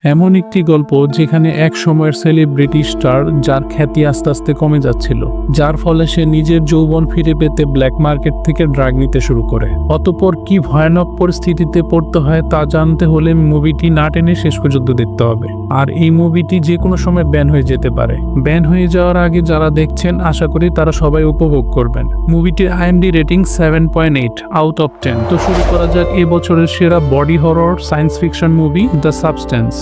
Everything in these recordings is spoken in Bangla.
এমন একটি গল্প যেখানে এক সময়ের সেলিব্রিটি স্টার যার খ্যাতি আস্তে আস্তে কমে যাচ্ছিল, যার ফলে সে নিজের যৌবন ফিরে পেতে ব্ল্যাক মার্কেট থেকে ড্রাগ নিতে শুরু করে। অতঃপর কি ভয়ানক পরিস্থিতিতে পড়তে হয় তা জানতে হলে মুভিটি না টেনে শেষ পর্যন্ত দেখতে হবে। আর এই মুভিটি যে কোনো সময় ব্যান হয়ে যেতে পারে। ব্যান হয়ে যাওয়ার আগে যারা দেখছেন আশা করি তারা সবাই উপভোগ করবেন। মুভিটির IMDb রেটিং 7.8 আউট অফ 10। তো শুরু করা যাক এই বছরের সেরা body horror science fiction movie the substance.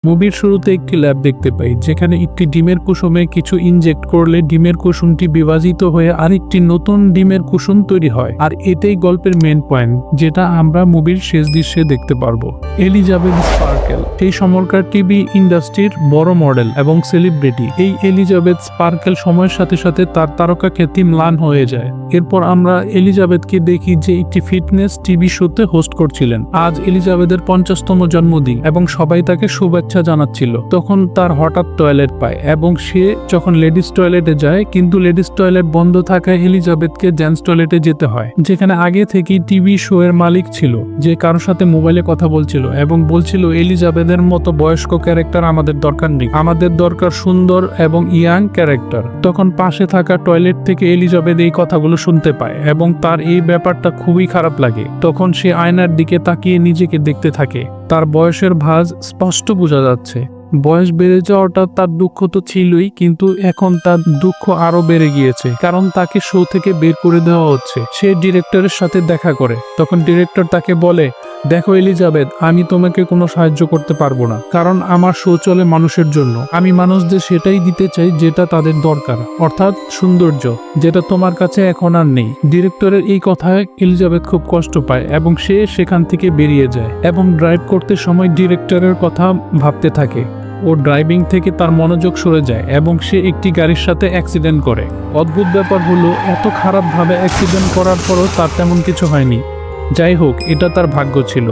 মুভির শুরুতে একটি ল্যাব দেখতে পাই, যেখানে একটি ডিমের কুসুমে কিছু ইনজেক্ট করলে ডিমের কুসুমটি বিভাজিত হয়ে আরেকটি নতুন ডিমের কুসুম তৈরি হয়। আর এটাই গল্পের মেন পয়েন্ট, যেটা আমরা মুভির শেষ দৃশ্যে দেখতে পারবো। এলিজাবেথ স্পার্কেল সেই সময়কার টিভি ইন্ডাস্ট্রির বড় মডেল এবং সেলিব্রিটি। এই এলিজাবেথ স্পার্কেল সময়ের সাথে সাথে তার তারকা খ্যাতি ম্লান হয়ে যায়। এরপর আমরা এলিজাবেথকে দেখি যে একটি ফিটনেস টিভি শোতে হোস্ট করছিলেন। আজ এলিজাবেথের 50তম জন্মদিন এবং সবাই তাকে শুভেচ্ছা জানাচ্ছিল। তখন তার হঠাৎ টয়লেট পায় এবং সে যখন লেডিস টয়লেটে যায়, কিন্তু লেডিস টয়লেট বন্ধ থাকায় এলিজাবেথকে জেন্টস টয়লেটে যেতে হয়, যেখানে আগে থেকেই টিভি শো এর মালিক ছিল, যে কারোর সাথে মোবাইলে কথা বলছিল এবং বলছিল এলিজাবেথের মতো বয়স্ক ক্যারেক্টার আমাদের দরকার নেই, আমাদের দরকার সুন্দর এবং ইয়াং ক্যারেক্টার। তখন পাশে থাকা টয়লেট থেকে এলিজাবেথ এই কথাগুলো শুনতে পায় এবং তার এই ব্যাপারটা খুবই খারাপ লাগে। তখন সে আয়নার দিকে তাকিয়ে নিজেকে দেখতে থাকে। তার বয়সের ভাঁজ স্পষ্ট বোঝা যাচ্ছে। বয়স বেড়ে যাওয়াটা তার দুঃখ তো ছিলই, কিন্তু এখন তার দুঃখ আরো বেড়ে গিয়েছে, কারণ তাকে শো থেকে বের করে দেওয়া হচ্ছে। সে ডিরেক্টরের সাথে দেখা করে। তখন ডিরেক্টর তাকে বলে, দেখো এলিজাবেথ, আমি তোমাকে কোনো সাহায্য করতে পারবো না, কারণ আমার শো চলে মানুষের জন্য। আমি মানুষদের সেটাই দিতে চাই যেটা তাদের দরকার, অর্থাৎ সৌন্দর্য, যেটা তোমার কাছে এখন আর নেই। ডিরেক্টরের এই কথায় এলিজাবেথ খুব কষ্ট পায় এবং সে সেখান থেকে বেরিয়ে যায় এবং ড্রাইভ করতে সময় ডিরেক্টরের কথা ভাবতে থাকে। ও ড্রাইভিং থেকে তার মনোযোগ সরে যায় এবং সে একটি গাড়ির সাথে অ্যাক্সিডেন্ট করে। অদ্ভুত ব্যাপার হলো, এত খারাপভাবে অ্যাক্সিডেন্ট করার পরও তার তেমন কিছু হয়নি। যাই হোক, এটা তার ভাগ্য ছিল।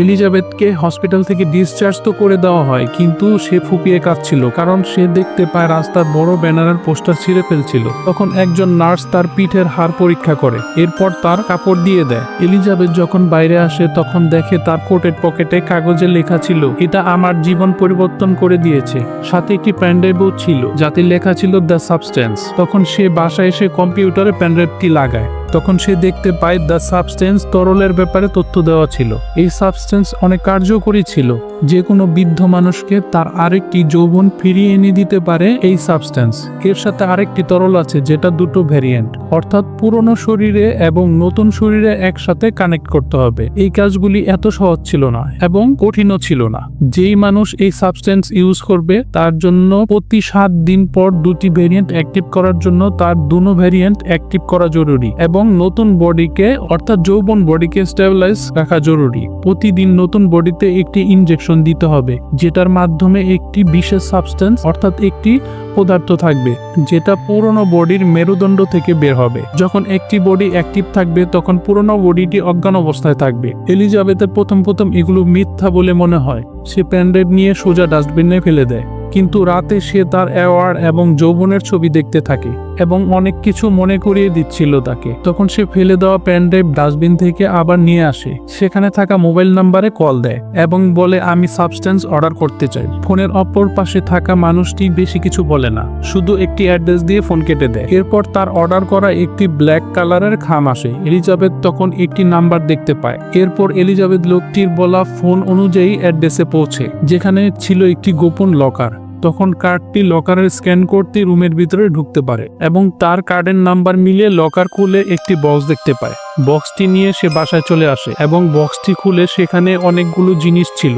এলিজাবেথকে হসপিটাল থেকে ডিসচার্জ তো করে দেওয়া হয়, কিন্তু সে ফুপিয়ে কাঁদছিল, কারণ সে দেখতে পায় রাস্তার বড় ব্যানারের পোস্টার ছিঁড়ে ফেলছিল। তখন একজন নার্স তার পিঠের হাড় পরীক্ষা করে, এরপর তার কাপড় দিয়ে দেয়। এলিজাবেথ যখন বাইরে আসে তখন দেখে তার কোটের পকেটে কাগজে লেখা ছিল, এটা আমার জীবন পরিবর্তন করে দিয়েছে। সাথে একটি প্যানড্রাইভও ছিল, যাতে লেখা ছিল দ্য সাবস্টেন্স। তখন সে বাসায় এসে কম্পিউটারে প্যানড্রাইভটি লাগায়। তখন সে দেখতে পায় দ্য সাবস্টেন্স তরলের ব্যাপারে তথ্য দেওয়া ছিল। এই সাবস্টেন্স অনেক কার্যকরী ছিল, যে কোনো বৃদ্ধ মানুষকে তার আরেকটি যৌবন ফিরিয়ে এনে দিতে পারে এই সাবস্টেন্স। এর সাথে আরেকটি তরল আছে, যেটা দুটো ভ্যারিয়েন্ট, অর্থাৎ পুরনো শরীরে এবং নতুন শরীরে একসাথে কানেক্ট করতে হবে। এই কাজগুলি এত সহজ ছিল না এবং কঠিনও ছিল না। যেই মানুষ এই সাবস্টেন্স ইউজ করবে তার জন্য প্রতি 7 দিন পর দুটি ভ্যারিয়েন্ট অ্যাক্টিভ করার জন্য তার দুটো ভ্যারিয়েন্ট অ্যাক্টিভ করা জরুরি এবং নতুন বডিকে, অর্থাৎ যৌবন বডিকে স্টেবিলাইজ রাখা জরুরি। প্রতিদিন নতুন বডিতে একটি ইনজেকশন দিতে হবে, যেটার মাধ্যমে একটি বিশেষ সাবস্টেন্স, অর্থাৎ একটি পদার্থ থাকবে, যেটা পুরনো বডির মেরুদণ্ড থেকে বের হবে। যখন একটি বডি অ্যাক্টিভ থাকবে তখন পুরনো বডিটি অজ্ঞান অবস্থায় থাকবে। এলিজাবেথের প্রথম এগুলো মিথ্যা বলে মনে হয়। সে প্যানড্রাইভ নিয়ে সোজা ডাস্টবিনে ফেলে দেয়, কিন্তু রাতে সে তার অ্যাওয়ার্ড এবং যৌবনের ছবি দেখতে থাকে এবং অনেক কিছু মনে করিয়ে দিচ্ছিল তাকে। তখন সে ফেলে দেওয়া প্যানড্রাইভ ডাস্টবিন থেকে আবার নিয়ে আসে, সেখানে থাকা মোবাইল নাম্বারে কল দেয় এবং বলে, আমি সাবস্টেন্স অর্ডার করতে চাই। ফোনের অপর পাশে থাকা মানুষটি বেশি কিছু বলে না, শুধু একটি অ্যাড্রেস দিয়ে ফোন কেটে দেয়। এরপর তার অর্ডার করা একটি ব্ল্যাক কালারের খাম আসে। এলিজাবেথ তখন একটি নাম্বার দেখতে পায়। এরপর এলিজাবেথ লোকটির বলা ফোন অনুযায়ী অ্যাড্রেসে পৌঁছে, যেখানে ছিল একটি গোপন লকার। তখন কার্ডটি লকারের স্ক্যান করতে রুমের ভিতরে ঢুকতে পারে এবং তার কার্ডের নাম্বার মিলিয়ে লকার খুলে একটি বক্স দেখতে পায়। বক্সটি নিয়ে সে বাসায় চলে আসে এবং বক্সটি খুলে সেখানে অনেকগুলো জিনিস ছিল।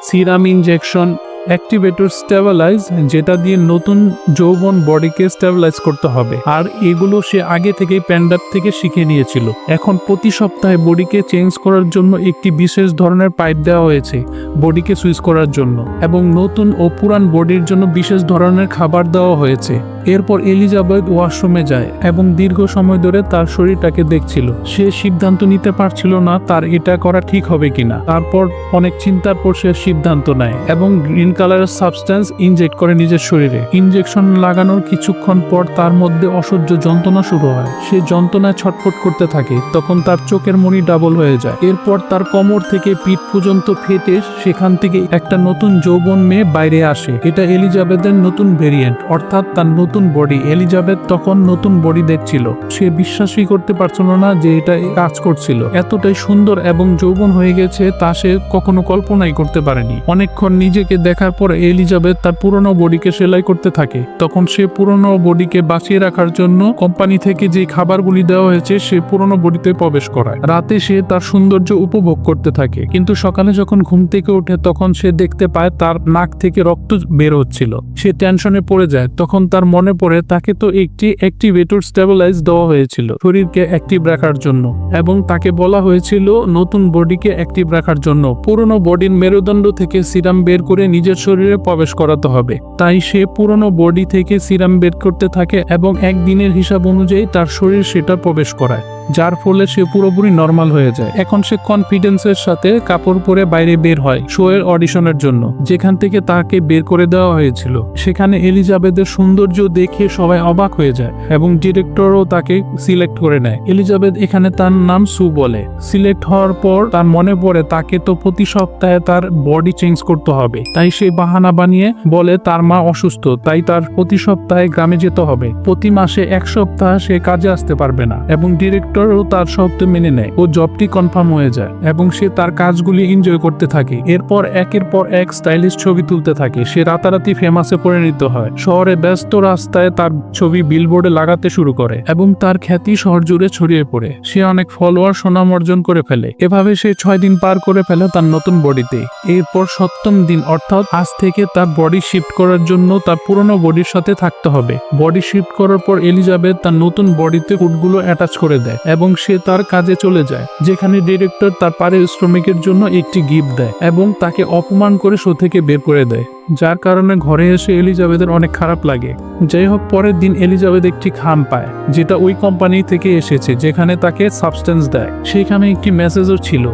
সিরাম ইনজেকশন, অ্যাক্টিভেটর, স্টেবিলাইজ, যেটা দিয়ে নতুন যৌবন বডিকে স্টেবিলাইজ করতে হবে। আর এগুলো সে আগে থেকেই প্যানড্রাইভ থেকে শিখে নিয়েছিল। এখন প্রতি সপ্তাহে বডিকে চেঞ্জ করার জন্য একটি বিশেষ ধরনের পাইপ দেওয়া হয়েছে বডিকে সুইচ করার জন্য, এবং নতুন ও পুরান বডির জন্য বিশেষ ধরনের খাবার দেওয়া হয়েছে। এরপর এলিজাবেথ ওয়াশরুমে যায় এবং দীর্ঘ সময় ধরে তার শরীরটাকে দেখছিল। সে সিদ্ধান্ত নিতে পারছিল না তার এটা করা ঠিক হবে কিনা। তারপর অনেক চিন্তার পর সে সিদ্ধান্ত নেয় এবং গ্রিন কালারের সাবস্টেন্স ইনজেক্ট করে নিজের শরীরে। ইনজেকশন লাগানোর কিছুক্ষণ পর তার মধ্যে অসহ্য যন্ত্রণা শুরু হয়। সে যন্ত্রণায় ছটফট করতে থাকে। তখন তার চোখের মণি ডাবল হয়ে যায়। এরপর তার কোমর থেকে পিঠ পর্যন্ত ফেটে সেখান থেকে একটা নতুন যৌবন মেয়ে বাইরে আসে। এটা এলিজাবেথের নতুন ভেরিয়েন্ট, অর্থাৎ তার নতুন বডি। এলিজাবেথ তখন নতুন বডি দেখছিল। সে বিশ্বাসই করতে পারছিল না যে এটা কাজ করছিল। এতটাই সুন্দর এবং যৌবন হয়ে গেছে তা সে কখনো কল্পনাই করতে পারেনি। অনেকক্ষণ নিজেকে দেখার পর এলিজাবেথ তার পুরনো বডিকে সেলাই করতে থাকে। তখন সে পুরনো বডিকে বাঁচিয়ে রাখার জন্য কোম্পানি থেকে যে খাবারগুলি দেওয়া হয়েছে সে পুরনো বডিতে প্রবেশ করায়। রাতে সে তার সৌন্দর্য উপভোগ করতে থাকে, কিন্তু সকালে যখন ঘুম থেকে ওঠে তখন সে দেখতে পায় তার নাক থেকে রক্ত বের হচ্ছিল। সে টেনশনে পড়ে যায়। তখন তার মনে পড়ে তাকে তো একটি অ্যাক্টিভেটর স্টেবিলাইজ দেওয়া হয়েছিল শরীরকে অ্যাক্টিভ রাখার জন্য, এবং তাকে বলা হয়েছিল নতুন বডিকে অ্যাক্টিভ রাখার জন্য পুরনো বডির মেরুদণ্ড থেকে সিরাম বের করে নিজের শরীরে প্রবেশ করাতে হবে। তাই সে পুরনো বডি থেকে সিরাম বের করতে থাকে এবং একদিনের হিসাব অনুযায়ী তার শরীর সেটা প্রবেশ করায়, যার ফলে সে পুরোপুরি নরমাল হয়ে যায়। এখন সে কনফিডেন্সের সাথে কাপড় পরে বাইরে বের হয় শো এর অডিশনের জন্য, যেখান থেকে তাকে বের করে দেওয়া হয়েছিল। সেখানে এলিজাবেথের সৌন্দর্য দেখে সবাই অবাক হয়ে যায় এবং ডিরেক্টরও তাকে সিলেক্ট করে নেয়। এলিজাবেথ এখানে তার নাম সু বলে। সিলেক্ট হওয়ার পর তার মনে পড়ে তাকে তো প্রতি সপ্তাহে তার বডি চেঞ্জ করতে হবে। তাই সে বাহানা বানিয়ে বলে তার মা অসুস্থ, তাই তার প্রতি সপ্তাহে গ্রামে যেতে হবে। প্রতি মাসে 1 সপ্তাহ সে কাজে আসতে পারবে না এবং ডিরেক্টরও তার শর্ত মেনে নেয়। ও জবটি কনফার্ম হয়ে যায় এবং সে তার কাজগুলি এনজয় করতে থাকে। এরপর একের পর এক স্টাইলিশ ছবি তুলতে থাকে। সে রাতারাতি ফেমাসে পরিণত হয়। শহরে ব্যস্ত রাস্তায় তার ছবি বিলবোর্ডে লাগাতে শুরু করে এবং তার খ্যাতি শহর জুড়ে ছড়িয়ে পড়ে। সে অনেক ফলোয়ার সুনাম অর্জন করে ফেলে। এভাবে সে 6 দিন পার করে ফেলে তার নতুন বডিতে। এরপর 7ম দিন অর্থাৎ আজ থেকে তার বডি শিফট করার জন্য তার পুরনো বডির সাথে থাকতে হবে। বডি শিফট করার পর এলিজাবেথ তার নতুন বডিতে ফুটগুলো অ্যাটাচ করে দেয় এবং সে তার কাজে চলে যায়, যেখানে ডিরেক্টর তার পারিশ্রমিকের জন্য একটি গিফট দেয় এবং তাকে অপমান করে শো থেকে বের করে দেয়, যার কারণে ঘরে এসে এলিজাবেথের অনেক খারাপ লাগে। যাই হোক, পরের দিন এলিজাবেথ একটি খাম পায় যেটা ওই কোম্পানি থেকে এসেছে, যেখানে তাকে সাবস্টেন্স দেয়। সেখানে একটি মেসেজও ছিল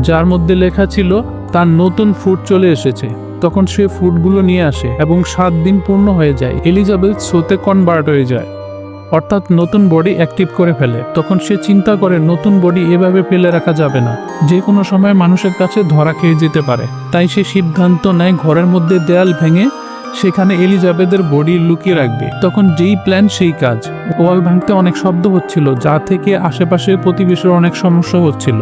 যার মধ্যে লেখা ছিল তার নতুন ফুড চলে এসেছে। তখন সে ফুডগুলো নিয়ে আসে এবং 7 দিন পূর্ণ হয়ে যায়। এলিজাবেথ শোতে কনভার্ট হয়ে যায়, অর্থাৎ নতুন বডি অ্যাক্টিভ করে ফেলে। তখন সে চিন্তা করে নতুন বডি এভাবে ফেলে রাখা যাবে না, যে কোনো সময় মানুষের কাছে ধরা খেয়ে যেতে পারে। তাই সে সিদ্ধান্ত নেয় ঘরের মধ্যে দেয়াল ভেঙে সেখানে এলিজাবেথের বডি লুকিয়ে রাখবে। তখন যেই প্ল্যান সেই কাজ। ওয়াল ভাঙতে অনেক শব্দ হচ্ছিল, যা থেকে আশেপাশের প্রতিবেশীর অনেক সমস্যা হচ্ছিল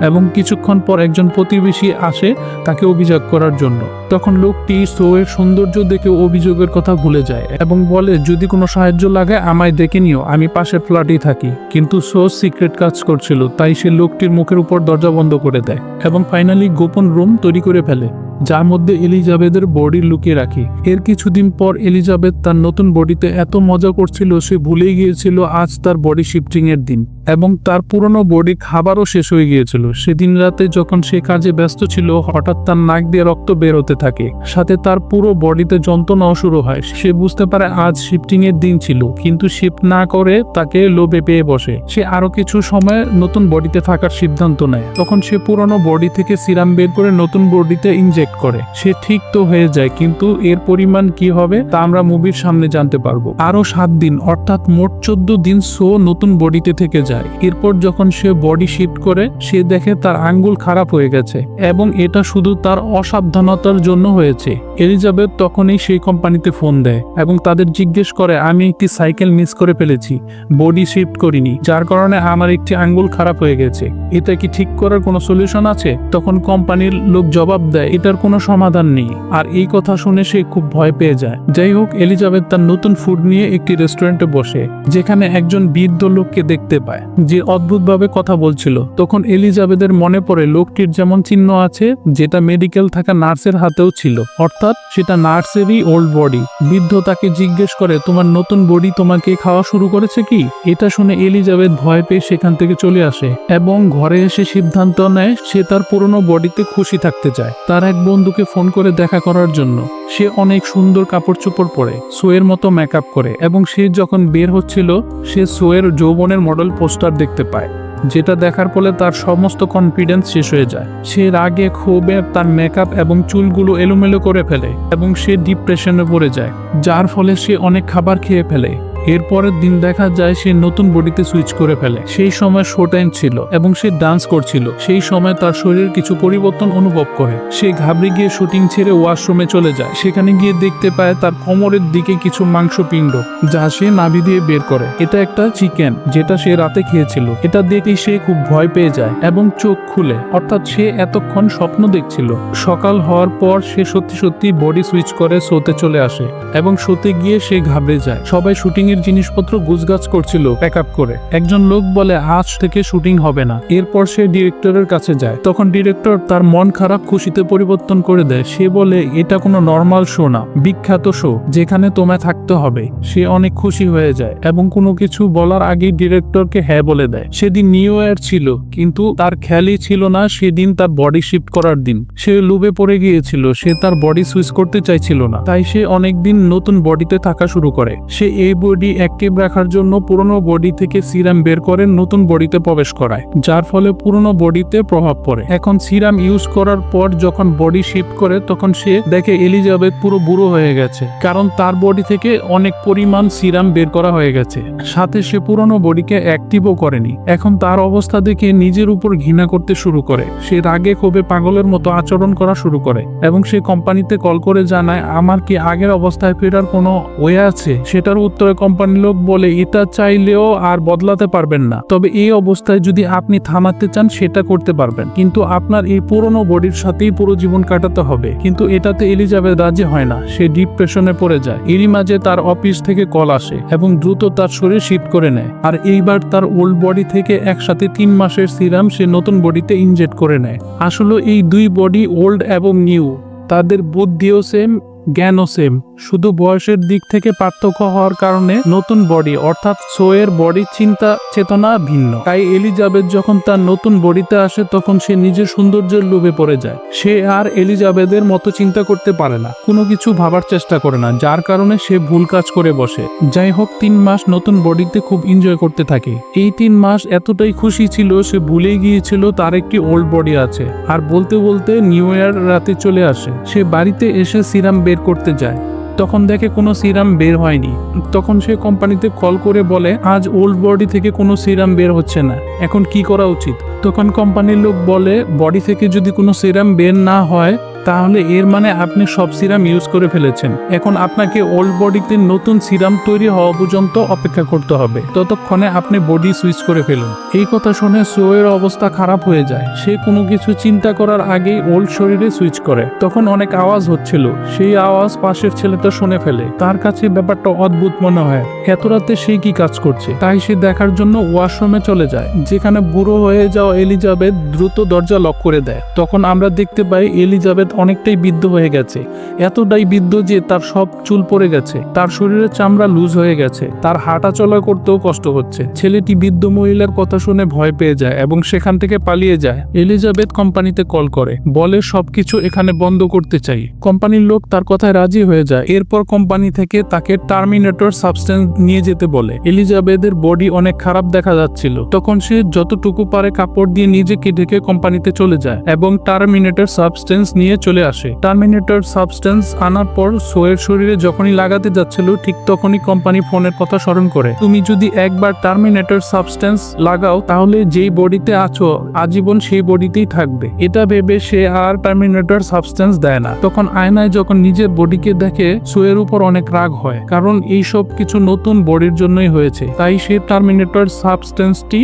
এবং কিছুক্ষণ পর একজন প্রতিবেশী আসে তাকে অভিযোগ করার জন্য। তখন লোকটি শো এর সৌন্দর্য দেখে অভিযোগের কথা ভুলে যায় এবং বলে যদি কোনো সাহায্য লাগে আমায় ডেকে নিও, আমি পাশের ফ্ল্যাটেই থাকি। কিন্তু শো সিক্রেট কাজ করছিল, তাই সে লোকটির মুখের উপর দরজা বন্ধ করে দেয় এবং ফাইনালি গোপন রুম তৈরি করে ফেলে, যার মধ্যে এলিজাবেথের বডি লুকিয়ে রাখে। এর কিছুদিন পর এলিজাবেথ তার নতুন বডিতে এত মজা করছিল সে ভুলেই গিয়েছিল আজ তার বডি শিফটিং এর দিন এবং তার পুরনো বডি খাবারও শেষ হয়ে গিয়েছিল। সেদিন রাতে যখন সে কাজে ব্যস্ত ছিল হঠাৎ তার নাক দিয়ে রক্ত বের হতে থাকে, সাথে তার পুরো বডিতে যন্ত্রণাও শুরু হয়। সে বুঝতে পারে আজ শিফটিং এর দিন ছিল, কিন্তু শিফট না করে তাকে লোভে পেয়ে বসে। সে আরো কিছু সময় নতুন বডিতে থাকার সিদ্ধান্ত নেয়। তখন সে পুরনো বডি থেকে সিরাম বের করে নতুন বডিতে ইনজেক্ট করে। সে ঠিক তো হয়ে যায়, কিন্তু এর পরিমাণ কি হবে তা আমরা মুভির সামনে জানতে পারবো। আরো 7 দিন অর্থাৎ মোট 14 দিন শো নতুন বডিতে থেকে যায়। এরপর যখন সে বডি শিফট করে সে দেখে তার আঙ্গুল খারাপ হয়ে গেছে এবং এটা শুধু তার অসাবধানতার জন্য হয়েছে। এলিজাবেথ তখনই সেই কোম্পানিতে ফোন দেয় এবং তাদের জিজ্ঞেস করে আমি একটি সাইকেল মিস করে ফেলেছি, বডি শিফট করিনি, যার কারণে আমার একটি আঙ্গুল খারাপ হয়ে গেছে। এটা কি ঠিক করার কোনো সলিউশন আছে? তখন কোম্পানির লোক জবাব দেয় এটার কোনো সমাধান নেই। আর এই কথা শুনে সে খুব ভয় পেয়ে যায়। যাই হোক, এলিজাবেথ তার নতুন ফুড নিয়ে একটি রেস্টুরেন্টে বসে, যেখানে একজন বৃদ্ধ লোককে দেখতে পায় যে অদ্ভুতভাবে কথা বলছিল। তখন এলিজাবেথের মনে পড়ে লোকটির যেমন চিহ্ন আছে, যেটা মেডিকেল থাকা নার্সের হাতেও ছিল, অর্থাৎ সেটা নার্সেরই ওল্ড বডি। বৃদ্ধ তাকে জিজ্ঞেস করে, তোমার নতুন বডি তোমাকে খাওয়া শুরু করেছে কি? এটা শুনে এলিজাবেথ ভয় পেয়ে সেখান থেকে চলে আসে এবং ঘরে এসে সিদ্ধান্ত নেয় সে তার পুরনো বডিতে খুশি থাকতে চায়। তার এক বন্ধুকে ফোন করে দেখা করার জন্য। সে অনেক সুন্দর কাপড় চোপড় পরে, সোয়ের মতো মেকআপ করে, এবং সে যখন বের হচ্ছিল সে সোয়ের যৌবনের মডেল পোস্টার দেখতে পায়, যেটা দেখার ফলে তার সমস্ত কনফিডেন্স শেষ হয়ে যায়। সে রাগে ক্ষোভে তার মেকআপ এবং চুলগুলো এলোমেলো করে ফেলে এবং সে ডিপ্রেশনে পড়ে যায়, যার ফলে সে অনেক খাবার খেয়ে ফেলে। এরপরের দিন দেখা যায় সে নতুন বডিতে সুইচ করে ফেলে। সেই সময় শো টাইম ছিল এবং সে ডান্স করছিল। সেই সময় তার শরীরের কিছু পরিবর্তন অনুভব করে। সে ঘাবড়ে গিয়ে শুটিং ছেড়ে ওয়াশরুমে চলে যায়। সেখানে গিয়ে দেখতে পায় তার কোমরের দিকে কিছু মাংসপিণ্ড, যা সে নাভি দিয়ে বের করে। এটা একটা চিকেন, যেটা সে রাতে খেয়েছিল। এটা দেখেই সে খুব ভয় পেয়ে যায় এবং চোখ খুলে, অর্থাৎ সে এতক্ষণ স্বপ্ন দেখছিল। সকাল হওয়ার পর সে সত্যি সত্যি বডি সুইচ করে শোতে চলে আসে এবং শোতে গিয়ে সে ঘাবড়ে যায়। সবাই শুটিং এর জিনিসপত্র গুছগাছ করছিল প্যাকআপ করে। একজন লোক বলে আজ থেকে শুটিং হবে না। এরপর সে ডিরেক্টরের কাছে যায়। তখন ডিরেক্টর তার মন খারাপ খুশিতে পরিবর্তন করে দেয়। সে বলে এটা কোনো নর্মাল শো না, বিখ্যাত শো, যেখানে তোমায় থাকতে হবে। সে অনেক খুশি হয়ে যায় এবং কোনো কিছু বলার আগেই ডিরেক্টরকে হ্যাঁ বলে দেয়। সেদিন নিউ ইয়ার ছিল, কিন্তু তার খেয়ালই ছিল না সেদিন তার বডি শিফট করার দিন। সে লোভে পড়ে গিয়েছিল। সে তার বডি সুইচ করতে চাইছিল না, তাই সে অনেকদিন নতুন বডিতে থাকা শুরু করে। সে এই বডি অ্যাক্টিভ রাখার জন্য পুরনো বডি থেকে সিরাম বের করে নতুন বডিতে প্রবেশ করায়, যার ফলে পুরনো বডিতে প্রভাব পড়ে। এখন সিরাম ইউজ করার পর যখন বডি শিফট করে তখন সে দেখে এলিজাবেথ পুরো বুড়ো হয়ে গেছে, কারণ তার বডি থেকে অনেক পরিমাণ সিরাম বের করা হয়ে গেছে। সাথে সে পুরনো বডিকে অ্যাক্টিভও করেনি। এখন তার অবস্থা দেখে নিজের উপর ঘৃণা করতে শুরু করে। সে রাগে ক্ষোভে পাগলের মতো আচরণ করা শুরু করে এবং সে কোম্পানিতে কল করে জানায়, আমার কি আগের অবস্থায় ফেরার কোনো ওয়ে আছে? সেটার উত্তরে কোম্পানির লোক বলে, এটা চাইলেও আর বদলাতে পারবেন না, তবে এই অবস্থায় যদি আপনি থামাতে চান সেটা করতে পারবেন, কিন্তু আপনার এই পুরনো বডির সাথেই পুরো জীবন কাটাতে হবে। কিন্তু এটাতে এলিজাবেথ রাজি হয় না। সে ডিপ্রেশনে পড়ে যায়। এরই মাঝে তার অফিস থেকে কল আসে এবং দ্রুত তার শরীর শিফট করে নেয়। আর এইবার তার ওল্ড বডি থেকে একসাথে 3 মাসের সিরাম সে নতুন বডিতে ইনজেক্ট করে নেয়। আসলে এই দুই বডি ওল্ড এবং নিউ, তাদের বুদ্ধিও সেম, জ্ঞানও সেম, শুধু বয়সের দিক থেকে পার্থক্য হওয়ার কারণে নতুন বডি অর্থাৎ সোয়ের বডির চিন্তা চেতনা ভিন্ন। তাই এলিজাবেথ যখন তার নতুন বডিতে আসে তখন সে নিজের সৌন্দর্যের লোভে পড়ে যায়। সে আর এলিজাবেথের মতো চিন্তা করতে পারে না, কোনো কিছু ভাবার চেষ্টা করে না, যার কারণে সে ভুল কাজ করে বসে। যাই হোক, 3 মাস নতুন বডিতে খুব এনজয় করতে থাকে। এই 3 মাস এতটাই খুশি ছিল সে ভুলে গিয়েছিল তার একটি ওল্ড বডি আছে। আর বলতে বলতে নিউ ইয়ার রাতে চলে আসে। সে বাড়িতে এসে সিরাম বের করতে যায়, তখন দেখে কোনো সিরাম বের হয়নি। তখন সে কোম্পানিতে কল করে বলে, আজ ওল্ড বডি থেকে কোনো সিরাম বের হচ্ছে না, এখন কি করা উচিত? তখন কোম্পানির লোক বলে, বডি থেকে যদি কোনো সিরাম বের না হয় তাহলে এর মানে আপনি সব সিরাম ইউজ করে ফেলেছেন। এখন আপনাকে ওল্ড বডিতে নতুন সিরাম তৈরি হওয়া পর্যন্ত অপেক্ষা করতে হবে, ততক্ষণে আপনি বডি সুইচ করে ফেলুন। এই কথা শুনে সোয়ের অবস্থা খারাপ হয়ে যায়। সে কোনো কিছু চিন্তা করার আগেই ওল্ড শরীরে সুইচ করে। তখন অনেক আওয়াজ হচ্ছিল। সেই আওয়াজ পাশের ছেলেটা শুনে ফেলে। তার কাছে ব্যাপারটা অদ্ভুত মনে হয়, এত রাতে সে কি কাজ করছে। তাই সে দেখার জন্য ওয়াশরুমে চলে যায়, যেখানে বুড়ো হয়ে যাওয়া এলিজাবেথ দ্রুত দরজা লক করে দেয়। তখন আমরা দেখতে পাই এলিজাবেথ অনেকটাই বৃদ্ধ হয়ে গেছে, এতটাই বৃদ্ধ যে তার সব চুল পড়ে গেছে, তার শরীরের চামড়া লুজ হয়ে গেছে, তার হাঁটা চলা করতেও কষ্ট হচ্ছে। ছেলেটি বৃদ্ধ মহিলার কথা শুনে ভয় পেয়ে যায় এবং সেখান থেকে পালিয়ে যায়। এলিজাবেথ কোম্পানিতে কল করে, বলে সবকিছু এখানে বন্ধ করতে চাই। কোম্পানির লোক তার কথায় রাজি হয়ে যায়। এরপর কোম্পানি থেকে তাকে টার্মিনেটর সাবস্টেন্স নিয়ে যেতে বলে। এলিজাবেথের বডি অনেক খারাপ দেখা যাচ্ছিল। তখন সে যতটুকু পারে কাপড় দিয়ে নিজেকে ঢেকে কোম্পানিতে চলে যায় এবং টার্মিনেটর সাবস্টেন্স নিয়ে চলে আসে। টার্মিনেটর সাবস্টেন্স আনার পর সোয়ের শরীরে যখনই লাগাতে যাচ্ছিল ঠিক তখনই কোম্পানি ফোনের কথা স্মরণ করে, তুমি যদি একবার টার্মিনেটর সাবস্টেন্স লাগাও তাহলে যেই বডিতে আছো আজীবন সেই বডিতেই থাকবে। এটা ভেবে সে আর টার্মিনেটর সাবস্টেন্স দেয় না। তখন আয়নায় যখন নিজের বডিকে দেখে সোয়ের উপর অনেক রাগ হয়, কারণ এই সব কিছু নতুন বডির জন্যই হয়েছে। তাই সে টার্মিনেটর সাবস্টেন্সটি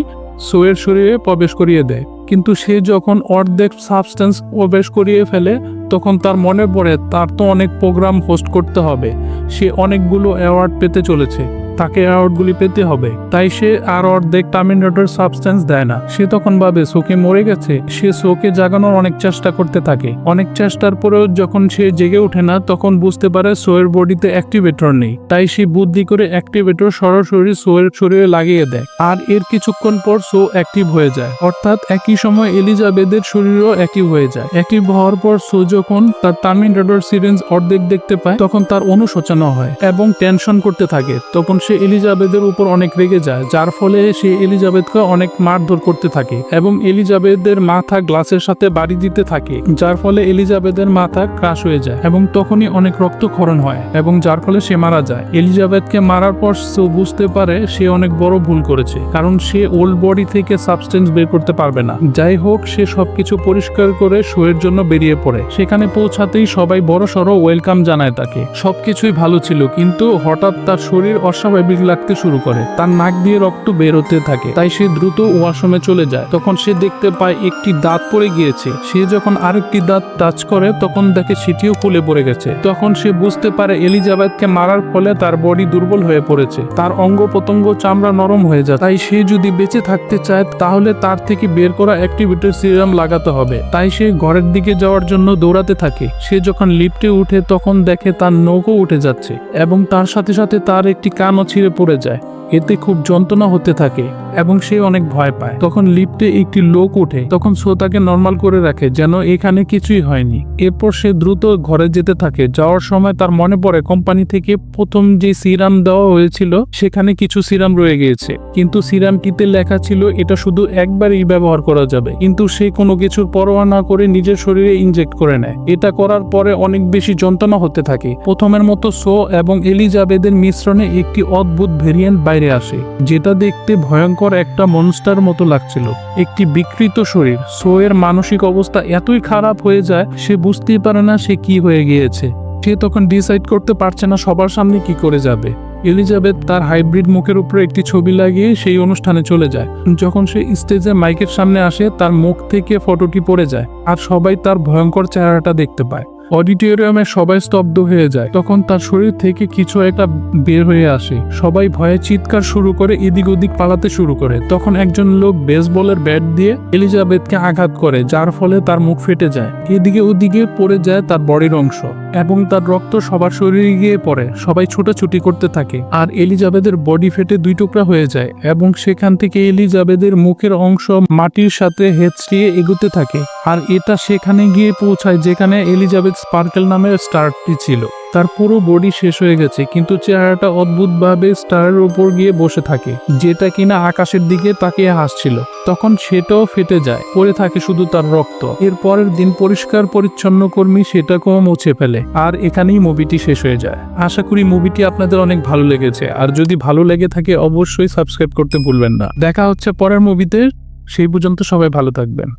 সোয়ের শরীরে প্রবেশ করিয়ে দেয়। কিন্তু সে যখন অর্ধেক সাবস্টেন্স প্রবেশ করিয়ে ফেলে তখন তার মনে পড়ে তার তো অনেক প্রোগ্রাম হোস্ট করতে হবে, সে অনেকগুলো অ্যাওয়ার্ড পেতে চলেছে। তাকে অ্যাওয়ার্ডগুলি পেতে হবে। তাই সে আর অর্ধেক টার্মিনেটর সাবস্টেন্স দেয় না। সে তখন ভাবে সোকে মরে গেছে। সে সোকে জাগানোর অনেক চেষ্টা করতে থাকে। অনেক চেষ্টার পরেও যখন সে জেগে ওঠে না, তখন বুঝতে পারে সোয়ের বডিতে অ্যাক্টিভেটর নেই। তাই সে বুদ্ধি করে অ্যাক্টিভেটর সরাসরি সোয়ের শরীরে লাগিয়ে দেয়, আর এর কিছুক্ষণ পর সো অ্যাক্টিভ হয়ে যায়। অর্থাৎ একই সময় এলিজাবেথের শরীরও অ্যাক্টিভ হয়ে যায়। অ্যাক্টিভ হওয়ার পর সো যখন তার টার্মিনেটর সিরিঞ্জ অর্ধেক দেখতে পায়, তখন তার অনুশোচনা হয় এবং টেনশন করতে থাকে। তখন সে এলিজাবেথের উপর অনেক রেগে যায়, যার ফলে সে এলিজাবেথকে অনেক মারধর করতে থাকে এবং এলিজাবেথের মাথা গ্লাসের সাথে বাড়ি দিতে থাকে, যার ফলে এলিজাবেথের মাথা ক্রাশ হয়ে যায় এবং তখনই অনেক রক্তক্ষরণ হয় এবং যার ফলে সে মারা যায়। এলিজাবেথকে মারার পর সো বুঝতে পারে সে অনেক বড় ভুল করেছে, কারণ সে ওল্ড বডি থেকে সাবস্টেন্স বের করতে পারবে না। যাই হোক, সে সবকিছু পরিষ্কার করে শোয়ের জন্য বেরিয়ে পড়ে। সেখানে পৌঁছাতেই সবাই বড় সড়ো ওয়েলকাম জানায় তাকে। সবকিছুই ভালো ছিল, কিন্তু হঠাৎ তার শরীর অস্বাভাবিক লাগতে শুরু করে। তার নাক দিয়ে রক্ত বের হতে থাকে। তাই সে দ্রুত ওয়াশরুমে চলে যায়। তখন সে দেখতে পায় একটি দাঁত পড়ে গিয়েছে। সে যখন আরেকটি দাঁত টাচ করে, তখন দেখে সেটিও খুলে পড়ে গেছে। তখন সে বুঝতে পারে এলিজাবেথকে মারার ফলে তার বডি দুর্বল হয়ে পড়েছে। তার অঙ্গ প্রত্যঙ্গ চামড়া নরম হয়ে যায়। তাই সে যদি বেঁচে থাকতে চায়, তাহলে তার থেকে বের করা অ্যাক্টিভেটর সিরাম লাগাতে হবে। তাই সে ঘরের দিকে যাওয়ার জন্য দৌড়াতে থাকে। সে যখন লিফটে উঠে, তখন দেখে তার নখও উঠে যাচ্ছে এবং তার সাথে সাথে তার একটি কানও ছিঁড়ে পড়ে যায়। এতে খুব যন্ত্রণা হতে থাকে এবং সে অনেক ভয় পায়। তখন লিফটে একটি লোক ওঠে। তখন সো তাকে নর্মাল করে রাখে, যেন এখানে কিছুই হয়নি। এরপর সে দ্রুত ঘরে যেতে থাকে। যাওয়ার সময় তার মনে পড়ে কোম্পানি থেকে প্রথম যে সিরাম দেওয়া হয়েছিল, সেখানে কিছু সিরাম রয়ে গিয়েছে, কিন্তু সিরামটিতে লেখা ছিল এটা শুধু একবারই ব্যবহার করা যাবে। কিন্তু সে কোনো কিছুর পরোয়া না করে নিজের শরীরে ইনজেক্ট করে নেয়। এটা করার পরে অনেক বেশি যন্ত্রণা হতে থাকে। প্রথমের মতো সো এবং এলিজাবেথের মিশ্রণে একটি অদ্ভুত ভেরিয়েন্ট বাইরে আসে, যেটা দেখতে ভয়ঙ্কর একটা মনস্টার মতো লাগছিল। একটি বিকৃত শরীর। সো এর মানসিক অবস্থা এতই খারাপ হয়ে যায়, সে বুঝতেই পারে না সে কি হয়ে গিয়েছে। সে তখন ডিসাইড করতে পারছে না সবার সামনে কি করে যাবে। এলিজাবেথ তার হাইব্রিড মুখের উপরে একটি ছবি লাগিয়ে সেই অনুষ্ঠানে চলে যায়। যখন সে স্টেজে মাইকের সামনে আসে, তার মুখ থেকে ফটোটি পড়ে যায় আর সবাই তার ভয়ঙ্কর চেহারাটা দেখতে পায়। অডিটোরিয়ামে সবাই স্তব্ধ হয়ে যায়। তখন তার শরীর থেকে কিছু একটা বের হয়ে আসে। সবাই ভয়ে চিৎকার শুরু করে, এদিক ওদিক পালাতে শুরু করে। তখন একজন লোক বেসবলের ব্যাট দিয়ে এলিজাবেথকে আঘাত করে, যার ফলে তার মুখ ফেটে যায়। এদিকে ওদিকে পড়ে যায় তার বডির অংশ এবং তার রক্ত সবার শরীরে গিয়ে পড়ে। সবাই ছোটাছুটি করতে থাকে আর এলিজাবেথের বডি ফেটে দুই টুকরা হয়ে যায় এবং সেখান থেকে এলিজাবেথের মুখের অংশ মাটির সাথে হেঁচড়িয়ে এগোতে থাকে। আর এটা সেখানে গিয়ে পৌঁছায় যেখানে এলিজাবেথ স্পার্কেল নামের স্টারটি ছিল। তার পুরো বডি শেষ হয়ে গেছে, কিন্তু চেহারাটা অদ্ভুতভাবে স্টারের উপর গিয়ে বসে থাকে, যেটা কিনা আকাশের দিকে তাকিয়ে হাসছিল। তখন সেটাও ফেটে যায়, পড়ে থাকে শুধু তার রক্ত। এর পরের দিন পরিষ্কার পরিচ্ছন্ন কর্মী সেটাকেও মুছে ফেলে, আর এখানেই মুভিটি শেষ হয়ে যায়। আশা করি মুভিটি আপনাদের অনেক ভালো লেগেছে, আর যদি ভালো লেগে থাকে অবশ্যই সাবস্ক্রাইব করতে ভুলবেন না। দেখা হচ্ছে পরের মুভিতে। সেই পর্যন্ত সবাই ভালো থাকবেন।